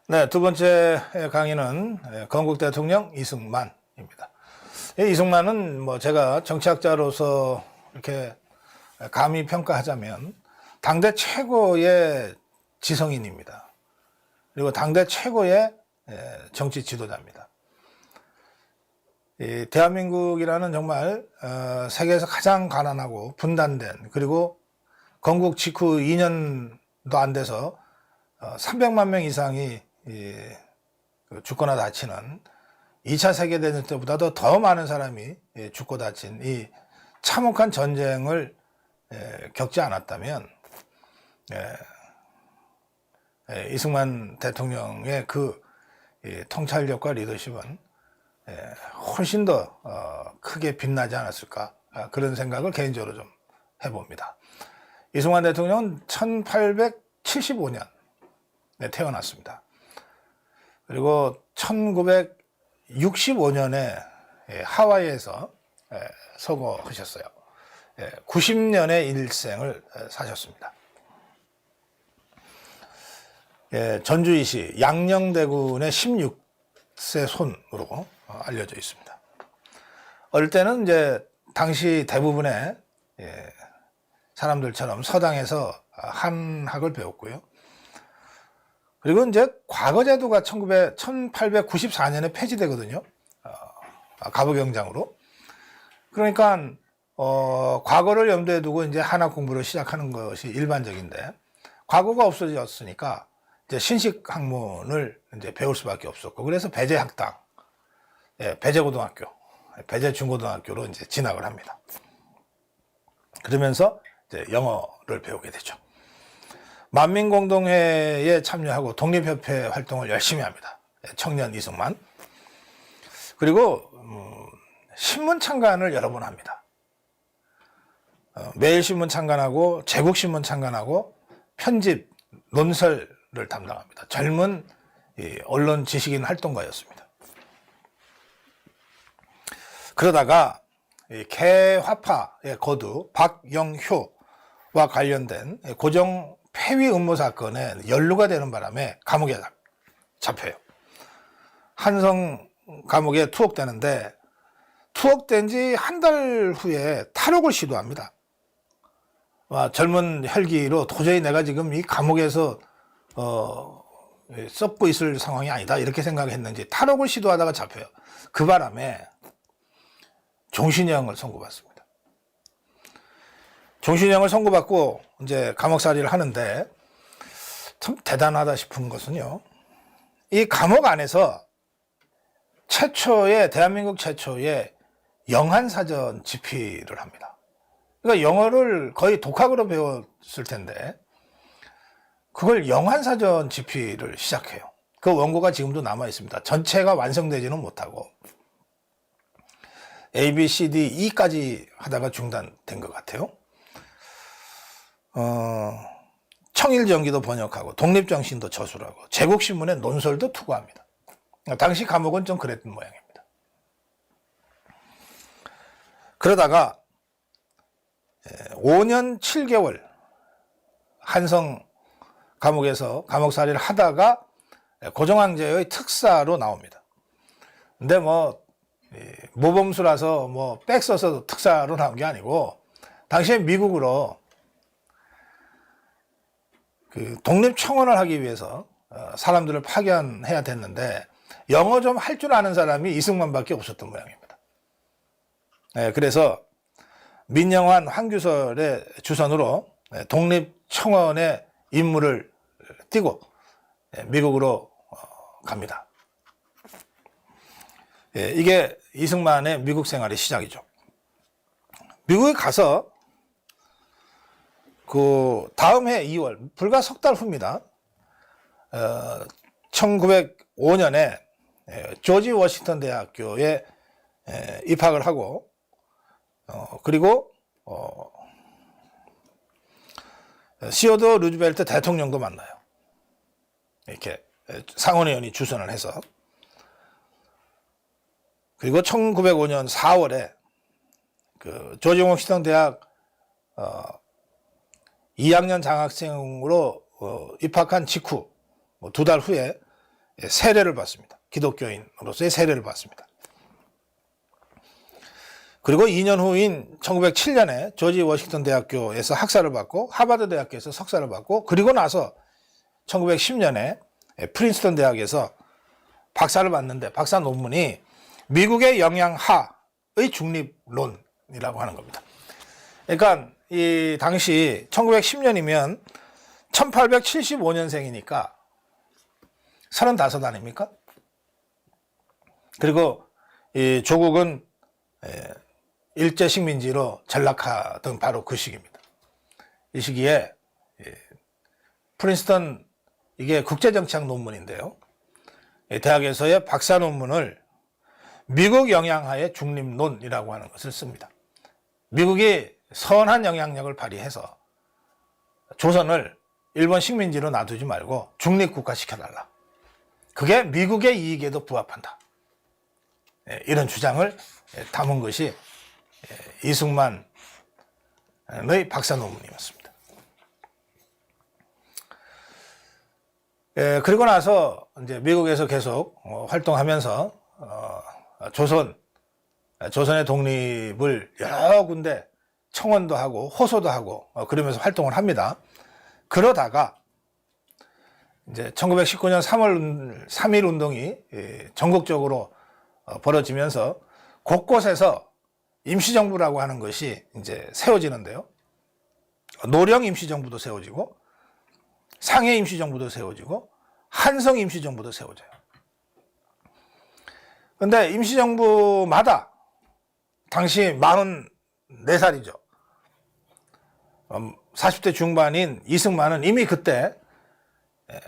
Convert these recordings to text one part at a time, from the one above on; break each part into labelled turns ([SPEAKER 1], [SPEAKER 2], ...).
[SPEAKER 1] 네, 두 번째 강의는 건국 대통령 이승만입니다. 이승만은 뭐 제가 정치학자로서 이렇게 감히 평가하자면 당대 최고의 지성인입니다. 그리고 당대 최고의 정치 지도자입니다. 대한민국이라는 정말 세계에서 가장 가난하고 분단된, 그리고 건국 직후 2년도 안 돼서 300만 명 이상이 죽거나 다치는 2차 세계대전 때보다도 더 많은 사람이 죽고 다친 이 참혹한 전쟁을 겪지 않았다면 이승만 대통령의 그 통찰력과 리더십은 훨씬 더 크게 빛나지 않았을까, 그런 생각을 개인적으로 좀 해봅니다. 이승만 대통령은 1875년에 태어났습니다. 그리고 1965년에 하와이에서 서거하셨어요. 90년의 일생을 사셨습니다. 전주이시 양녕대군의 16세 손으로 알려져 있습니다. 어릴 때는 이제 당시 대부분의 사람들처럼 서당에서 한학을 배웠고요. 그리고 이제 과거제도가 1894년에 폐지되거든요. 갑오경장으로. 그러니까 과거를 염두에 두고 이제 한학 공부를 시작하는 것이 일반적인데, 과거가 없어졌으니까 이제 신식 학문을 이제 배울 수밖에 없었고, 그래서 배제학당, 배제고등학교, 배제중고등학교로 이제 진학을 합니다. 그러면서 이제 영어를 배우게 되죠. 만민공동회에 참여하고 독립협회 활동을 열심히 합니다. 청년 이승만. 그리고 신문 창간을 여러 번 합니다. 매일신문 창간하고 제국신문 창간하고 편집, 논설을 담당합니다. 젊은 언론 지식인 활동가였습니다. 그러다가 개화파의 거두 박영효와 관련된 고정 폐위 음모 사건에 연루가 되는 바람에 감옥에 잡혀요. 한성 감옥에 투옥되는데, 투옥된 지 한 달 후에 탈옥을 시도합니다. 젊은 혈기로 도저히 내가 지금 이 감옥에서 썩고 있을 상황이 아니다, 이렇게 생각했는지 탈옥을 시도하다가 잡혀요. 그 바람에 종신형을 선고받습니다. 종신형을 선고받고 이제 감옥살이를 하는데, 참 대단하다 싶은 것은요, 이 감옥 안에서 대한민국 최초의 영한사전 집필을 합니다. 그러니까 영어를 거의 독학으로 배웠을 텐데 그걸 영한사전 집필을 시작해요. 그 원고가 지금도 남아 있습니다. 전체가 완성되지는 못하고 A, B, C, D, E까지 하다가 중단된 것 같아요. 청일전기도 번역하고 독립정신도 저술하고 제국신문의 논설도 투고합니다. 당시 감옥은 좀 그랬던 모양입니다. 그러다가 5년 7개월 한성 감옥에서 감옥살이를 하다가 고종황제의 특사로 나옵니다. 근데 모범수라서 백 써서 특사로 나온 게 아니고, 당시에 미국으로 그 독립청원을 하기 위해서 사람들을 파견해야 됐는데, 영어 좀 할 줄 아는 사람이 이승만밖에 없었던 모양입니다. 그래서 민영환, 황규설의 주선으로 독립청원의 임무를 띄고 미국으로 갑니다. 이게 이승만의 미국 생활의 시작이죠. 미국에 가서 그 다음 해 2월, 불과 석 달 후입니다. 1905년에 조지 워싱턴 대학교에 입학을 하고, 그리고 시어도 루즈벨트 대통령도 만나요. 이렇게 상원의원이 주선을 해서. 그리고 1905년 4월에 그 조지 워싱턴 대학 2학년 장학생으로 입학한 직후 두 달 후에 세례를 받습니다. 기독교인으로서의 세례를 받습니다. 그리고 2년 후인 1907년에 조지 워싱턴 대학교에서 학사를 받고 하버드 대학교에서 석사를 받고 그리고 나서 1910년에 프린스턴 대학에서 박사를 받는데 박사 논문이 미국의 영양하의 중립론이라고 하는 겁니다. 그러니까 이 당시 1910년이면 1875년생이니까 35 아닙니까? 그리고 이 조국은 일제 식민지로 전락하던 바로 그 시기입니다. 이 시기에 프린스턴 이게 국제정치학 논문인데요. 대학에서의 박사 논문을 미국 영양하의 중립론이라고 하는 것을 씁니다. 미국이 선한 영향력을 발휘해서 조선을 일본 식민지로 놔두지 말고 중립국가 시켜달라. 그게 미국의 이익에도 부합한다. 이런 주장을 담은 것이 이승만의 박사 논문이었습니다. 그리고 나서 이제 미국에서 계속 활동하면서 조선의 독립을 여러 군데 청원도 하고 호소도 하고 그러면서 활동을 합니다. 그러다가 이제 1919년 3일 운동이 전국적으로 벌어지면서 곳곳에서 임시정부라고 하는 것이 이제 세워지는데요. 노령 임시정부도 세워지고 상해 임시정부도 세워지고 한성 임시정부도 세워져요. 그런데 임시정부마다 당시 44살이죠. 40대 중반인 이승만은 이미 그때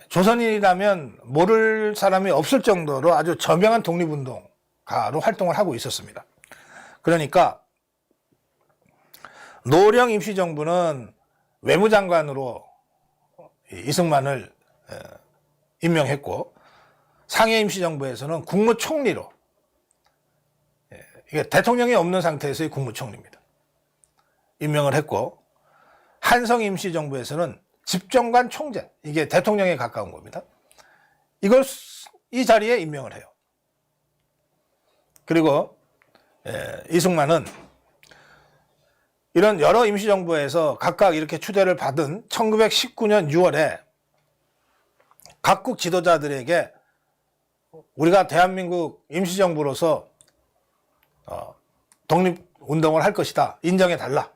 [SPEAKER 1] 조선인이라면 모를 사람이 없을 정도로 아주 저명한 독립운동가로 활동을 하고 있었습니다. 그러니까 노령 임시정부는 외무장관으로 이승만을 임명했고 상해 임시정부에서는 국무총리로, 이게 대통령이 없는 상태에서의 국무총리입니다. 임명을 했고 한성 임시정부에서는 집정관 총재, 이게 대통령에 가까운 겁니다. 이걸 이 자리에 임명을 해요. 그리고 이승만은 이런 여러 임시정부에서 각각 이렇게 추대를 받은 1919년 6월에 각국 지도자들에게 우리가 대한민국 임시정부로서 독립운동을 할 것이다. 인정해달라.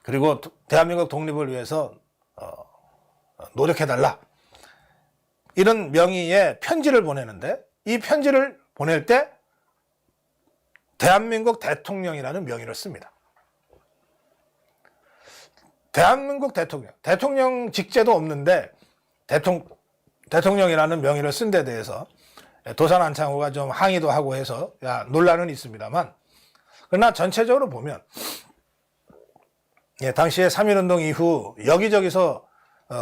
[SPEAKER 1] 그리고 대한민국 독립을 위해서 노력해달라. 이런 명의의 편지를 보내는데 이 편지를 보낼 때 대한민국 대통령이라는 명의를 씁니다. 대한민국 대통령 직제도 없는데 대통령이라는 명의를 쓴 데 대해서 도산 안창호가 좀 항의도 하고 해서 논란은 있습니다만, 그러나 전체적으로 보면 당시에 3.1운동 이후 여기저기서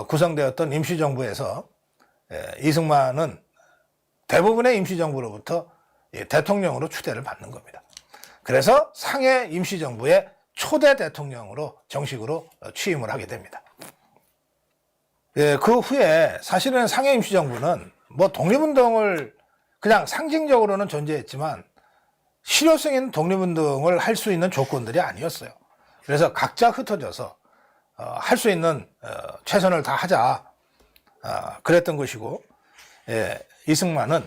[SPEAKER 1] 구성되었던 임시정부에서 이승만은 대부분의 임시정부로부터 대통령으로 추대를 받는 겁니다. 그래서 상해 임시정부의 초대 대통령으로 정식으로 취임을 하게 됩니다. 그 후에 사실은 상해 임시정부는 뭐 독립운동을 그냥 상징적으로는 존재했지만 실효성 있는 독립운동을 할 수 있는 조건들이 아니었어요. 그래서 각자 흩어져서 할 수 있는 최선을 다하자, 그랬던 것이고, 이승만은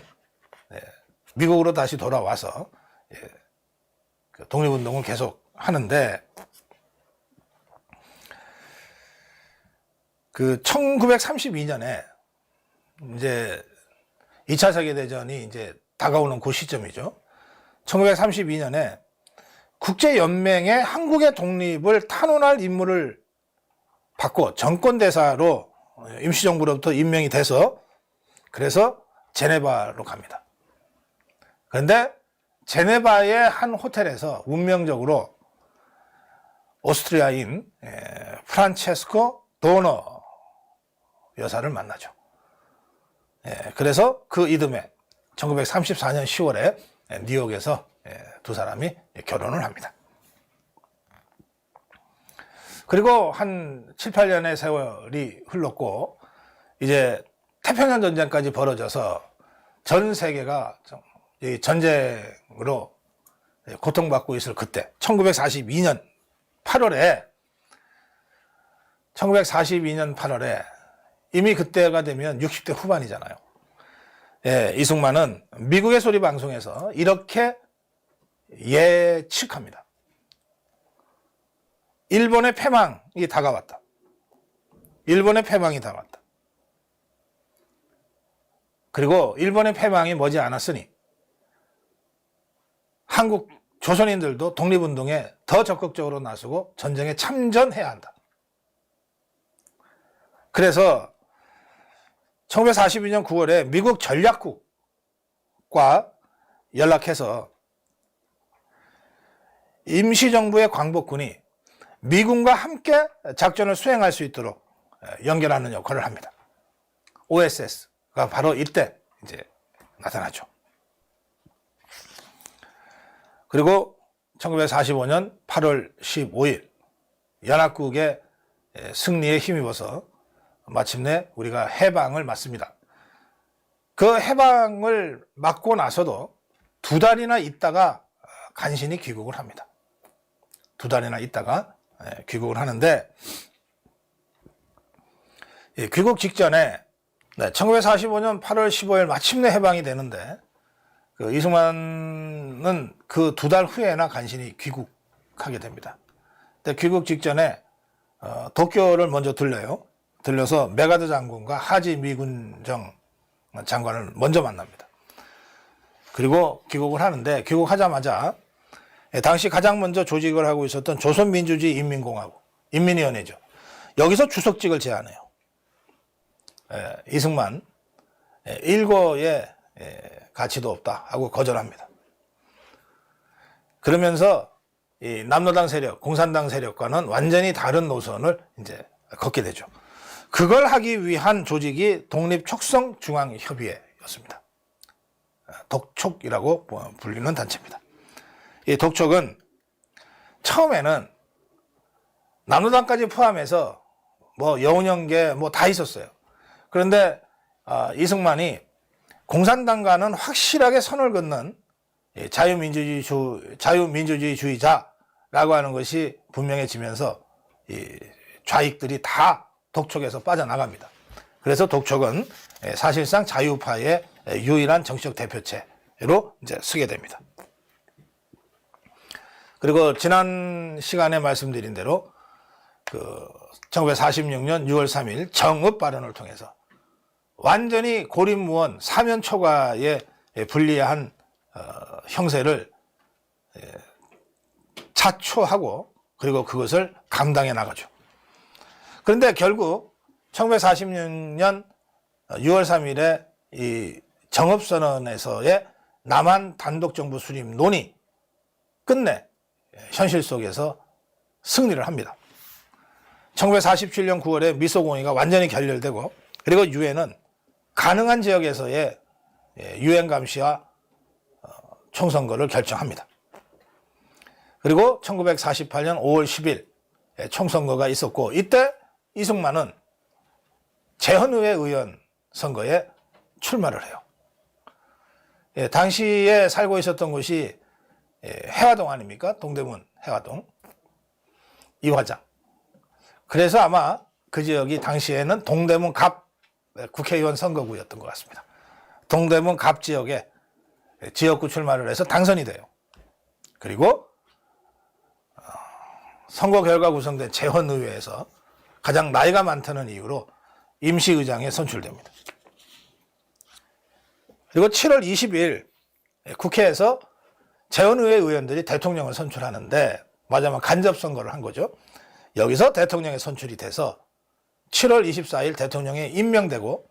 [SPEAKER 1] 미국으로 다시 돌아와서 독립운동을 계속 하는데, 그 1932년에 이제 2차 세계대전이 이제 다가오는 그 시점이죠. 1932년에 국제연맹의 한국의 독립을 탄원할 임무를 받고 정권대사로 임시정부로부터 임명이 돼서 그래서 제네바로 갑니다. 그런데 제네바의 한 호텔에서 운명적으로 오스트리아인 프란체스코 도너 여사를 만나죠. 그래서 그 이듬해 1934년 10월에 뉴욕에서 두 사람이 결혼을 합니다. 그리고 한 7, 8년의 세월이 흘렀고 이제 태평양 전쟁까지 벌어져서 전 세계가 이 전쟁으로 고통받고 있을 그때 1942년 8월에 이미 그때가 되면 60대 후반이잖아요. 예, 이승만은 미국의 소리 방송에서 이렇게 예측합니다. 일본의 패망이 다가왔다. 그리고 일본의 패망이 머지 않았으니 한국 조선인들도 독립운동에 더 적극적으로 나서고 전쟁에 참전해야 한다. 그래서 1942년 9월에 미국 전략국과 연락해서 임시정부의 광복군이 미군과 함께 작전을 수행할 수 있도록 연결하는 역할을 합니다. OSS가 바로 이때 이제 나타나죠. 그리고 1945년 8월 15일 연합국의 승리에 힘입어서 마침내 우리가 해방을 맞습니다. 그 해방을 맞고 나서도 2달이나 있다가 간신히 귀국을 합니다. 2달이나 있다가 귀국을 하는데, 귀국 직전에 1945년 8월 15일 마침내 해방이 되는데 그 이승만은 그 2달 후에나 간신히 귀국하게 됩니다. 근데 귀국 직전에 도쿄를 먼저 들려서 메가드 장군과 하지 미군정 장관을 먼저 만납니다. 그리고 귀국을 하는데, 귀국하자마자 당시 가장 먼저 조직을 하고 있었던 조선민주주의 인민공화국, 인민위원회죠. 여기서 주석직을 제안해요. 이승만 일거에 가치도 없다 하고 거절합니다. 그러면서 이 남로당 세력, 공산당 세력과는 완전히 다른 노선을 이제 걷게 되죠. 그걸 하기 위한 조직이 독립촉성중앙협의회였습니다. 독촉이라고 불리는 단체입니다. 이 독촉은 처음에는 남로당까지 포함해서 뭐 여운형계 뭐 다 있었어요. 그런데 이승만이 공산당과는 확실하게 선을 긋는 자유민주주의자라고 하는 것이 분명해지면서 이 좌익들이 다 독촉에서 빠져나갑니다. 그래서 독촉은 사실상 자유파의 유일한 정치적 대표체로 이제 서게 됩니다. 그리고 지난 시간에 말씀드린 대로 그 1946년 6월 3일 정읍 발언을 통해서 완전히 고립무원 사면초가에 불리한 형세를 자초하고 그리고 그것을 감당해 나가죠. 그런데 결국 1946년 6월 3일에 이 정읍선언에서의 남한 단독정부 수립 논의 끝내 현실 속에서 승리를 합니다. 1947년 9월에 미소공의가 완전히 결렬되고, 그리고 유엔은 가능한 지역에서의 유엔 감시와 총선거를 결정합니다. 그리고 1948년 5월 10일 총선거가 있었고, 이때 이승만은 재헌의회 의원 선거에 출마를 해요. 당시에 살고 있었던 곳이 해화동 아닙니까? 동대문 해화동 이화장. 그래서 아마 그 지역이 당시에는 동대문 갑 국회의원 선거구였던 것 같습니다. 동대문 갑 지역에 지역구 출마를 해서 당선이 돼요. 그리고 선거 결과 구성된 재헌의회에서 가장 나이가 많다는 이유로 임시의장에 선출됩니다. 그리고 7월 20일 국회에서 재헌의회 의원들이 대통령을 선출하는데, 맞아만 간접선거를 한 거죠. 여기서 대통령에 선출이 돼서 7월 24일 대통령에 임명되고,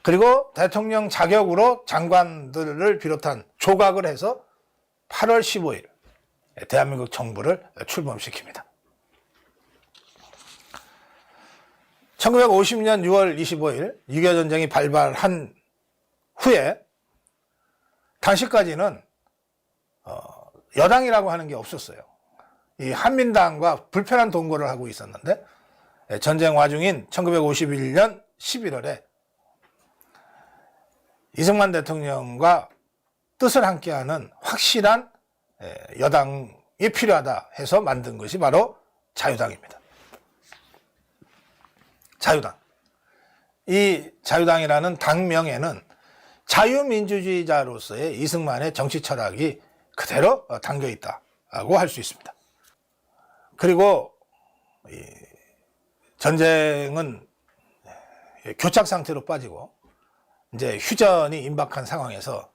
[SPEAKER 1] 그리고 대통령 자격으로 장관들을 비롯한 조각을 해서 8월 15일 대한민국 정부를 출범시킵니다. 1950년 6월 25일 6.25 전쟁이 발발한 후에 당시까지는 여당이라고 하는 게 없었어요. 이 한민당과 불편한 동거를 하고 있었는데, 전쟁 와중인 1951년 11월에 이승만 대통령과 뜻을 함께하는 확실한 여당이 필요하다 해서 만든 것이 바로 자유당입니다. 자유당. 이 자유당이라는 당명에는 자유민주주의자로서의 이승만의 정치 철학이 그대로 담겨 있다고 할 수 있습니다. 그리고 전쟁은 교착 상태로 빠지고 이제 휴전이 임박한 상황에서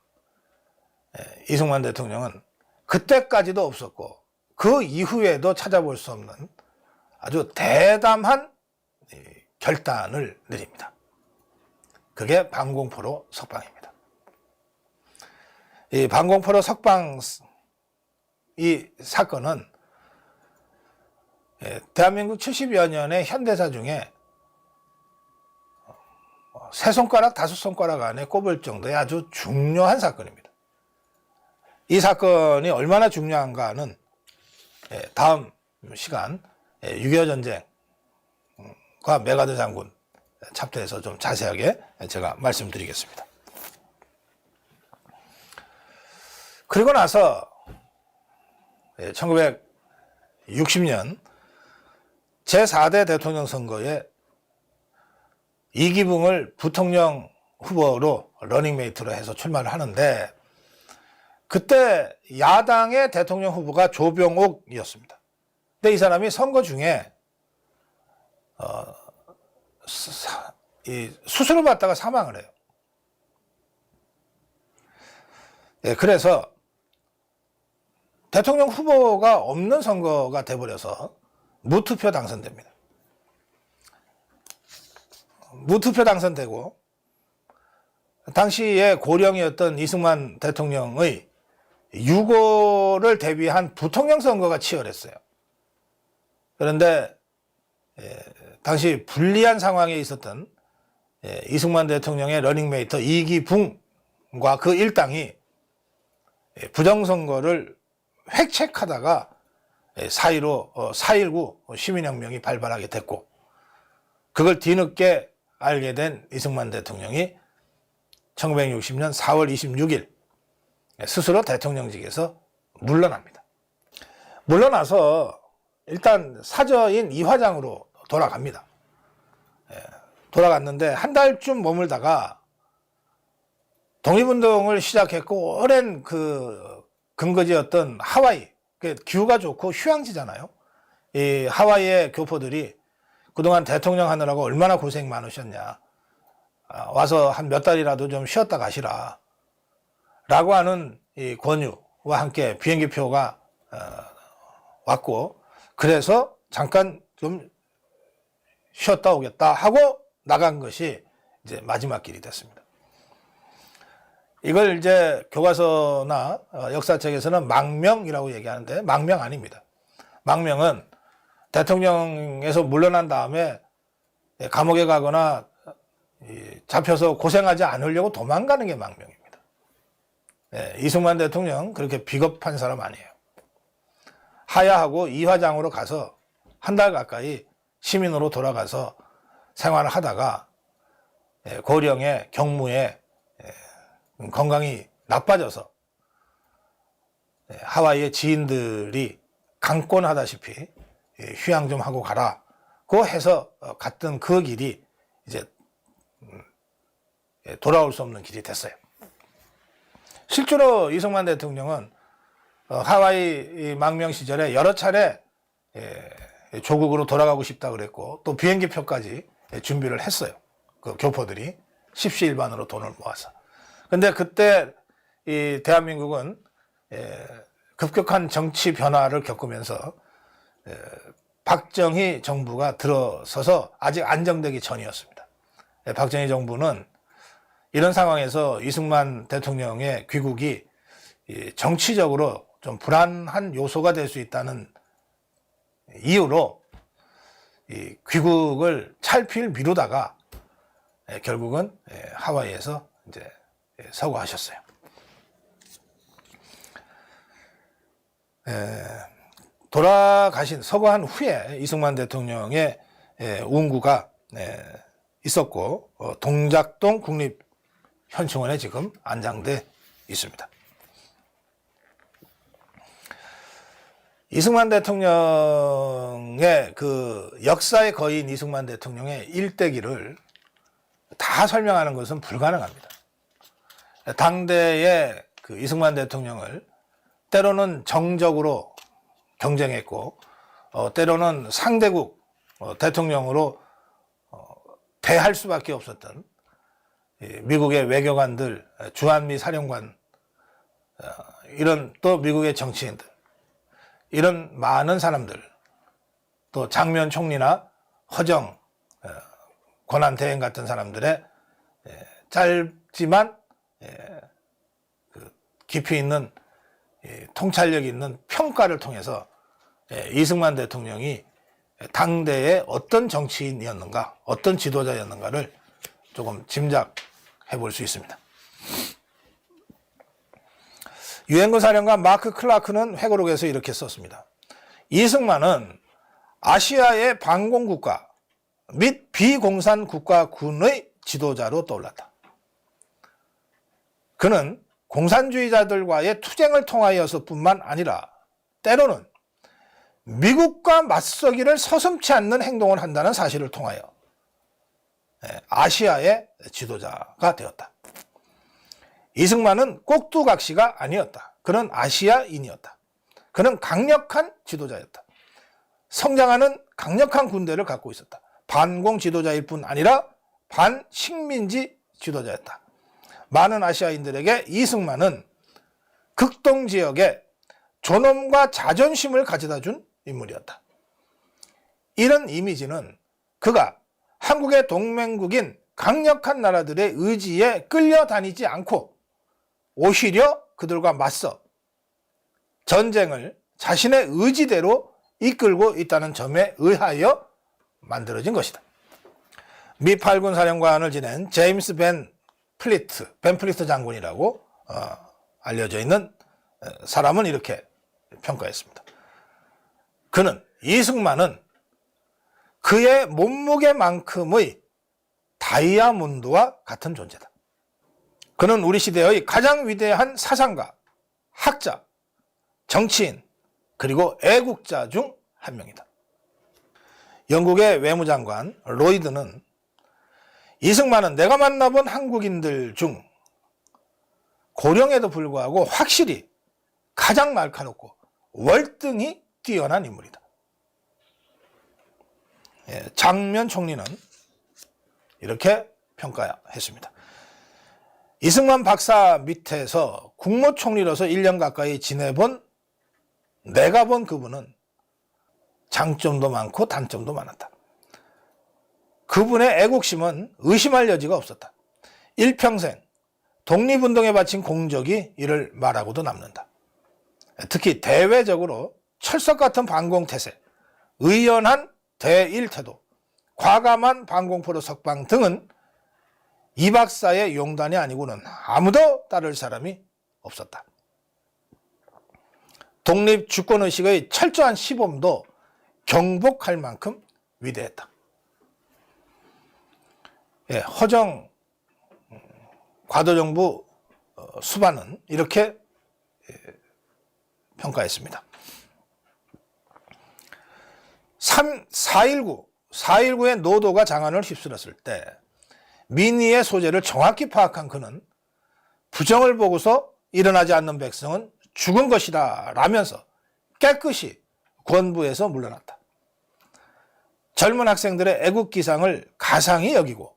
[SPEAKER 1] 이승만 대통령은 그때까지도 없었고 그 이후에도 찾아볼 수 없는 아주 대담한 결단을 내립니다. 그게 반공포로 석방입니다. 이 반공포로 석방 이 사건은 대한민국 70여 년의 현대사 중에 세 손가락, 다섯 손가락 안에 꼽을 정도의 아주 중요한 사건입니다. 이 사건이 얼마나 중요한가는 다음 시간 6.25 전쟁과 메가드 장군 챕터에서 좀 자세하게 제가 말씀드리겠습니다. 그리고 나서 1960년 제4대 대통령 선거에 이기붕을 부통령 후보로 러닝메이트로 해서 출마를 하는데 그때 야당의 대통령 후보가 조병옥이었습니다. 근데 이 사람이 선거 중에 수술을 받다가 사망을 해요. 그래서 대통령 후보가 없는 선거가 돼버려서 무투표 당선됩니다. 무투표 당선되고 당시에 고령이었던 이승만 대통령의 유고를 대비한 부통령 선거가 치열했어요. 그런데 당시 불리한 상황에 있었던 이승만 대통령의 러닝메이트 이기붕과 그 일당이 부정선거를 획책하다가 4.19 시민혁명이 발발하게 됐고 그걸 뒤늦게 알게 된 이승만 대통령이 1960년 4월 26일 스스로 대통령직에서 물러납니다. 물러나서 일단 사저인 이화장으로 돌아갑니다. 돌아갔는데 한 달쯤 머물다가 독립운동을 시작했고 오랜 그 근거지였던 하와이, 기후가 좋고 휴양지잖아요. 이 하와이의 교포들이 그동안 대통령 하느라고 얼마나 고생 많으셨냐. 와서 한 몇 달이라도 좀 쉬었다 가시라. 라고 하는 이 권유와 함께 비행기표가 왔고, 그래서 잠깐 좀 쉬었다 오겠다 하고 나간 것이 이제 마지막 길이 됐습니다. 이걸 이제 교과서나 역사책에서는 망명이라고 얘기하는데 망명 아닙니다. 망명은 대통령에서 물러난 다음에 감옥에 가거나 잡혀서 고생하지 않으려고 도망가는 게 망명입니다. 이승만 대통령 그렇게 비겁한 사람 아니에요. 하야하고 이화장으로 가서 한 달 가까이 시민으로 돌아가서 생활을 하다가 고령의 경무에 건강이 나빠져서 하와이의 지인들이 강권하다시피 휴양 좀 하고 가라고 해서 갔던 그 길이 이제 돌아올 수 없는 길이 됐어요. 실제로 이승만 대통령은 하와이 망명 시절에 여러 차례 조국으로 돌아가고 싶다 그랬고 또 비행기 표까지 준비를 했어요. 그 교포들이 십시일반으로 돈을 모아서. 근데 그때 이 대한민국은 급격한 정치 변화를 겪으면서 박정희 정부가 들어서서 아직 안정되기 전이었습니다. 박정희 정부는 이런 상황에서 이승만 대통령의 귀국이 정치적으로 좀 불안한 요소가 될 수 있다는 이유로 이 귀국을 찰필 미루다가 결국은 하와이에서 이제 서거하셨어요. 돌아가신 서거한 후에 이승만 현충원에 지금 안장돼 있습니다. 이승만 대통령의 그 역사의 거인 이승만 대통령의 일대기를 다 설명하는 것은 불가능합니다. 당대의 그 이승만 대통령을 때로는 정적으로 경쟁했고 때로는 상대국 대통령으로 대할 수밖에 없었던 미국의 외교관들, 주한미 사령관, 이런 또 미국의 정치인들, 이런 많은 사람들, 또 장면 총리나 허정, 권한대행 같은 사람들의 짧지만 깊이 있는 통찰력 있는 평가를 통해서 이승만 대통령이 당대의 어떤 정치인이었는가, 어떤 지도자였는가를 조금 짐작해 볼 수 있습니다. 유엔군 사령관 마크 클라크는 회고록에서 이렇게 썼습니다. 이승만은 아시아의 반공국가 및 비공산국가군의 지도자로 떠올랐다. 그는 공산주의자들과의 투쟁을 통하여서 뿐만 아니라 때로는 미국과 맞서기를 서슴지 않는 행동을 한다는 사실을 통하여 아시아의 지도자가 되었다. 이승만은 꼭두각시가 아니었다. 그는 아시아인이었다. 그는 강력한 지도자였다. 성장하는 강력한 군대를 갖고 있었다. 반공 지도자일 뿐 아니라 반식민지 지도자였다. 많은 아시아인들에게 이승만은 극동 지역에 존엄과 자존심을 가져다 준 인물이었다. 이런 이미지는 그가 한국의 동맹국인 강력한 나라들의 의지에 끌려다니지 않고 오히려 그들과 맞서 전쟁을 자신의 의지대로 이끌고 있다는 점에 의하여 만들어진 것이다. 미 8군 사령관을 지낸 제임스 벤 플리트 장군이라고 알려져 있는 사람은 이렇게 평가했습니다. 그는 이승만은 그의 몸무게만큼의 다이아몬드와 같은 존재다. 그는 우리 시대의 가장 위대한 사상가, 학자, 정치인, 그리고 애국자 중 한 명이다. 영국의 외무장관 로이드는 이승만은 내가 만나본 한국인들 중 고령에도 불구하고 확실히 가장 날카롭고 월등히 뛰어난 인물이다. 장면 총리는 이렇게 평가했습니다. 이승만 박사 밑에서 국무총리로서 1년 가까이 지내본 내가 본 그분은 장점도 많고 단점도 많았다. 그분의 애국심은 의심할 여지가 없었다. 일평생 독립운동에 바친 공적이 이를 말하고도 남는다. 특히 대외적으로 철석 같은 반공태세, 의연한 대일태도, 과감한 반공포로 석방 등은 이 박사의 용단이 아니고는 아무도 따를 사람이 없었다. 독립주권의식의 철저한 시범도 경복할 만큼 위대했다. 허정 과도정부 수반은 이렇게 평가했습니다. 4.19의 노도가 장안을 휩쓸었을 때 민의의 소재를 정확히 파악한 그는 부정을 보고서 일어나지 않는 백성은 죽은 것이다 라면서 깨끗이 권부에서 물러났다. 젊은 학생들의 애국기상을 가상히 여기고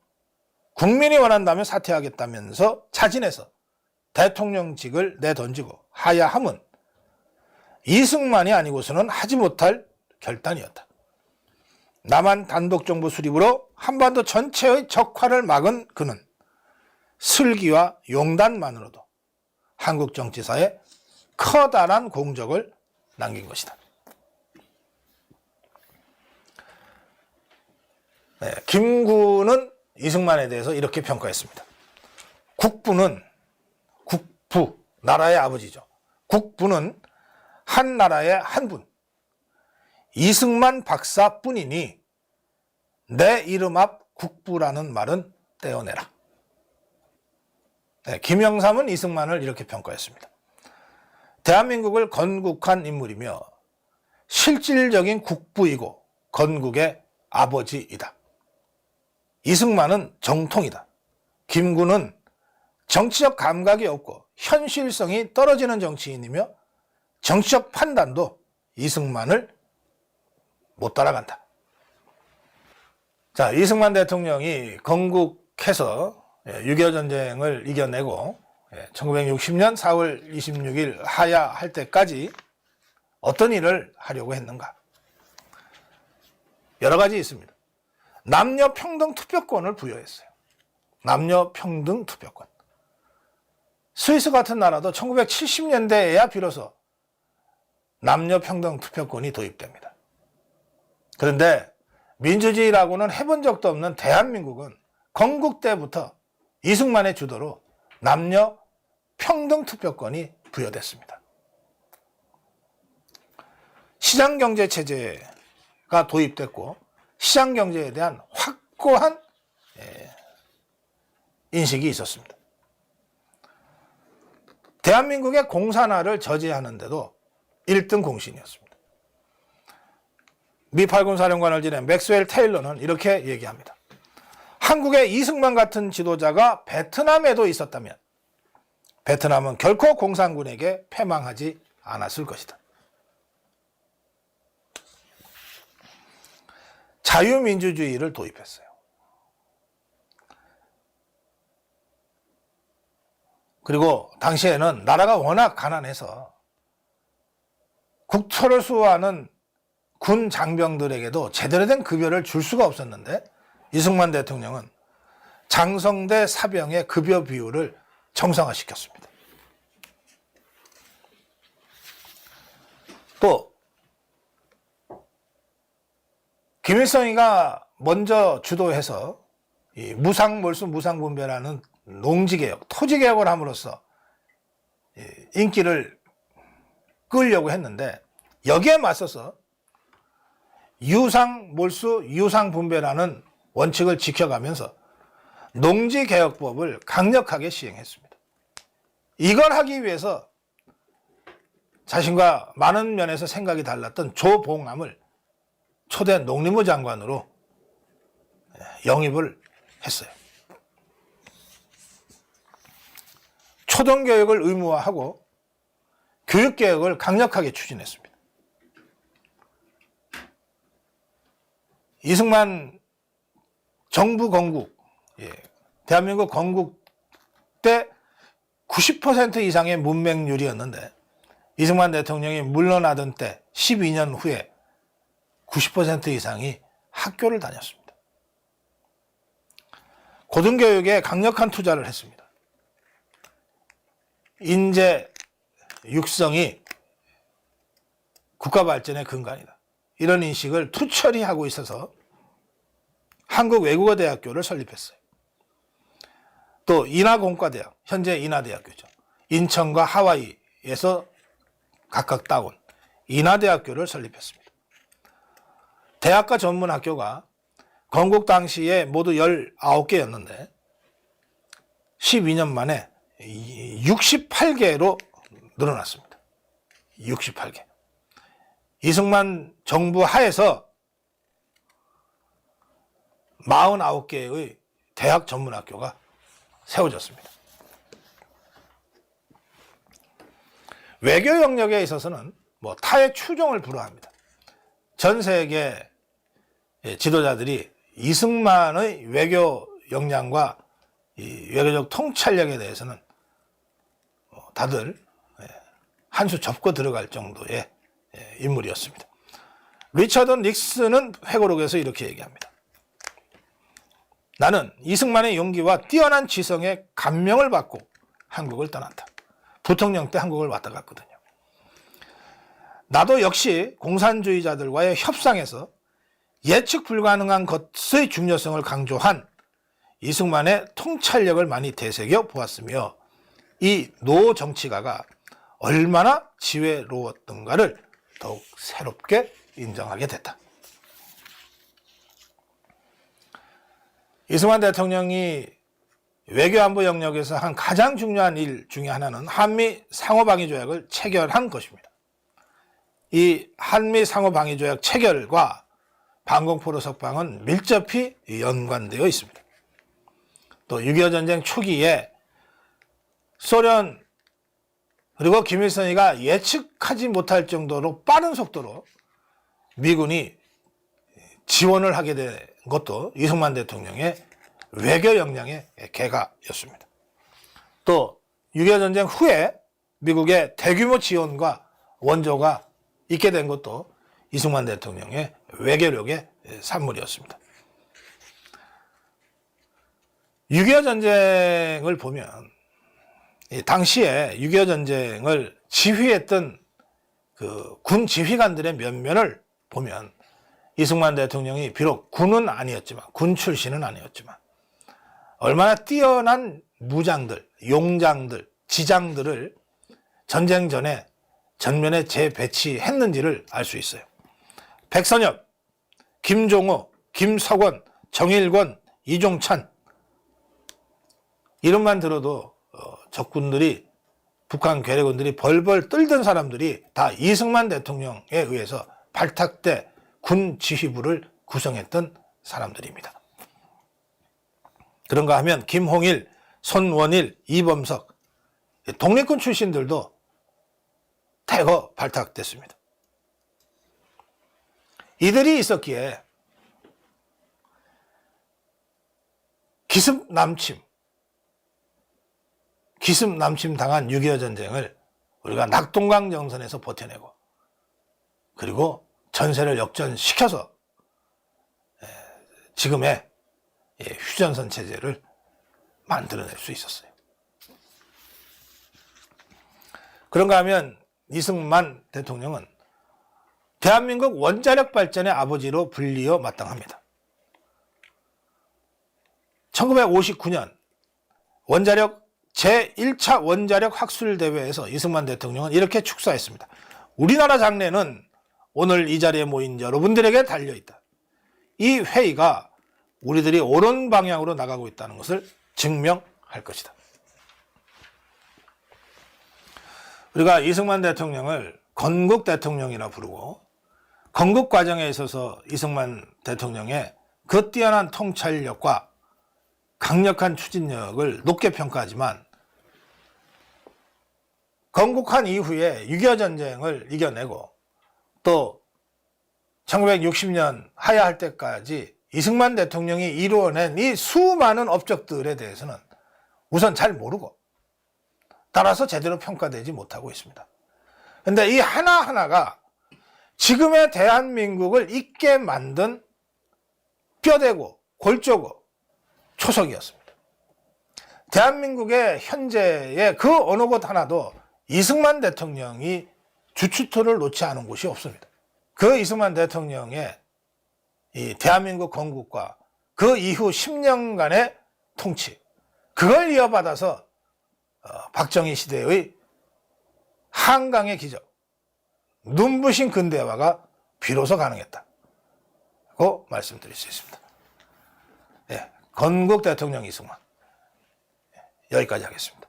[SPEAKER 1] 국민이 원한다면 사퇴하겠다면서 자진해서 대통령직을 내던지고 하야함은 이승만이 아니고서는 하지 못할 결단이었다. 남한 단독정부 수립으로 한반도 전체의 적화를 막은 그는 슬기와 용단만으로도 한국 정치사에 커다란 공적을 남긴 것이다. 김구는 이승만에 대해서 이렇게 평가했습니다. 국부, 나라의 아버지죠. 국부는 한 나라의 한 분, 이승만 박사뿐이니 내 이름 앞 국부라는 말은 떼어내라. 네, 김영삼은 이승만을 이렇게 평가했습니다. 대한민국을 건국한 인물이며 실질적인 국부이고 건국의 아버지이다. 이승만은 정통이다. 김구는 정치적 감각이 없고 현실성이 떨어지는 정치인이며 정치적 판단도 이승만을 못 따라간다. 자, 이승만 대통령이 건국해서 6.25 전쟁을 이겨내고 1960년 4월 26일 하야할 때까지 어떤 일을 하려고 했는가? 여러 가지 있습니다. 남녀 평등 투표권을 부여했어요. 남녀 평등 투표권. 스위스 같은 나라도 1970년대에야 비로소 남녀 평등 투표권이 도입됩니다. 그런데 민주주의라고는 해본 적도 없는 대한민국은 건국 때부터 이승만의 주도로 남녀 평등 투표권이 부여됐습니다. 시장경제 체제가 도입됐고 시장경제에 대한 확고한 인식이 있었습니다. 대한민국의 공산화를 저지하는데도 1등 공신이었습니다. 미 팔군 사령관을 지낸 맥스웰 테일러는 이렇게 얘기합니다. 한국의 이승만 같은 지도자가 베트남에도 있었다면 베트남은 결코 공산군에게 패망하지 않았을 것이다. 자유민주주의를 도입했어요. 그리고 당시에는 나라가 워낙 가난해서 국토를 수호하는 군 장병들에게도 제대로 된 급여를 줄 수가 없었는데 이승만 대통령은 장성대 사병의 급여 비율을 정상화시켰습니다. 또 김일성이가 먼저 주도해서 이 무상몰수 무상분배라는 농지개혁, 토지개혁을 함으로써 인기를 끌려고 했는데 여기에 맞서서 유상몰수 유상분배라는 원칙을 지켜가면서 농지개혁법을 강력하게 시행했습니다. 이걸 하기 위해서 자신과 많은 면에서 생각이 달랐던 조봉암을 초대 농림부 장관으로 영입을 했어요. 초등교육을 의무화하고 교육개혁을 강력하게 추진했습니다. 이승만 정부 건국, 대한민국 건국 때 90% 이상의 문맹률이었는데 이승만 대통령이 물러나던 때 12년 후에 90% 이상이 학교를 다녔습니다. 고등교육에 강력한 투자를 했습니다. 인재 육성이 국가 발전의 근간이다. 이런 인식을 투철히 하고 있어서 한국외국어대학교를 설립했어요. 또 인하공과대학, 현재 인하대학교죠. 인천과 하와이에서 각각 따온 인하대학교를 설립했습니다. 대학과 전문학교가 건국 당시에 모두 19개였는데 12년 만에 68개로 늘어났습니다. 68개. 이승만 정부 하에서 49개의 대학 전문학교가 세워졌습니다. 외교 영역에 있어서는 타의 추종을 불허합니다. 전 세계 지도자들이 이승만의 외교 역량과 이 외교적 통찰력에 대해서는 다들 한 수 접고 들어갈 정도의 인물이었습니다. 리처드 닉슨은 회고록에서 이렇게 얘기합니다. 나는 이승만의 용기와 뛰어난 지성에 감명을 받고 한국을 떠난다. 부통령 때 한국을 왔다 갔거든요. 나도 역시 공산주의자들과의 협상에서 예측 불가능한 것의 중요성을 강조한 이승만의 통찰력을 많이 되새겨 보았으며 이 노 정치가가 얼마나 지혜로웠던가를 더욱 새롭게 인정하게 됐다. 이승만 대통령이 외교안보 영역에서 한 가장 중요한 일 중에 하나는 한미 상호방위조약을 체결한 것입니다. 이 한미 상호방위조약 체결과 방공포로 석방은 밀접히 연관되어 있습니다. 또 6.25 전쟁 초기에 소련 그리고 김일성이가 예측하지 못할 정도로 빠른 속도로 미군이 지원을 하게 된 것도 이승만 대통령의 외교 역량의 개가였습니다. 또 6.25 전쟁 후에 미국의 대규모 지원과 원조가 있게 된 것도 이승만 대통령의 외교력의 산물이었습니다. 6.25 전쟁을 보면 당시에 6.25 전쟁을 지휘했던 그 군 지휘관들의 면면을 보면 이승만 대통령이 비록 군은 아니었지만, 군 출신은 아니었지만 얼마나 뛰어난 무장들, 용장들, 지장들을 전쟁 전에 전면에 재배치했는지를 알 수 있어요. 백선엽, 김종호, 김석원, 정일권, 이종찬 이름만 들어도 적군들이, 북한 괴뢰군들이 벌벌 떨던 사람들이 다 이승만 대통령에 의해서 발탁돼 군 지휘부를 구성했던 사람들입니다. 그런가 하면 김홍일, 손원일, 이범석, 독립군 출신들도 대거 발탁됐습니다. 이들이 있었기에 기습 남침 당한 6.25 전쟁을 우리가 낙동강 정선에서 버텨내고 그리고 전세를 역전시켜서 지금의 휴전선 체제를 만들어낼 수 있었어요. 그런가 하면 이승만 대통령은 대한민국 원자력 발전의 아버지로 불리어 마땅합니다. 1959년 원자력 제1차 원자력 학술대회에서 이승만 대통령은 이렇게 축사했습니다. 우리나라 장래는 오늘 이 자리에 모인 여러분들에게 달려있다. 이 회의가 우리들이 옳은 방향으로 나가고 있다는 것을 증명할 것이다. 우리가 이승만 대통령을 건국 대통령이라 부르고 건국 과정에 있어서 이승만 대통령의 그 뛰어난 통찰력과 강력한 추진력을 높게 평가하지만 건국한 이후에 6.25 전쟁을 이겨내고 또 1960년 하야할 때까지 이승만 대통령이 이루어낸 이 수많은 업적들에 대해서는 우선 잘 모르고 따라서 제대로 평가되지 못하고 있습니다. 그런데 이 하나하나가 지금의 대한민국을 있게 만든 뼈대고 골조고 초석이었습니다. 대한민국의 현재의 그 어느 곳 하나도 이승만 대통령이 주춧돌을 놓지 않은 곳이 없습니다. 그 이승만 대통령의 이 대한민국 건국과 그 이후 10년간의 통치, 그걸 이어받아서 박정희 시대의 한강의 기적, 눈부신 근대화가 비로소 가능했다고 말씀드릴 수 있습니다. 건국 대통령 이승만, 여기까지 하겠습니다.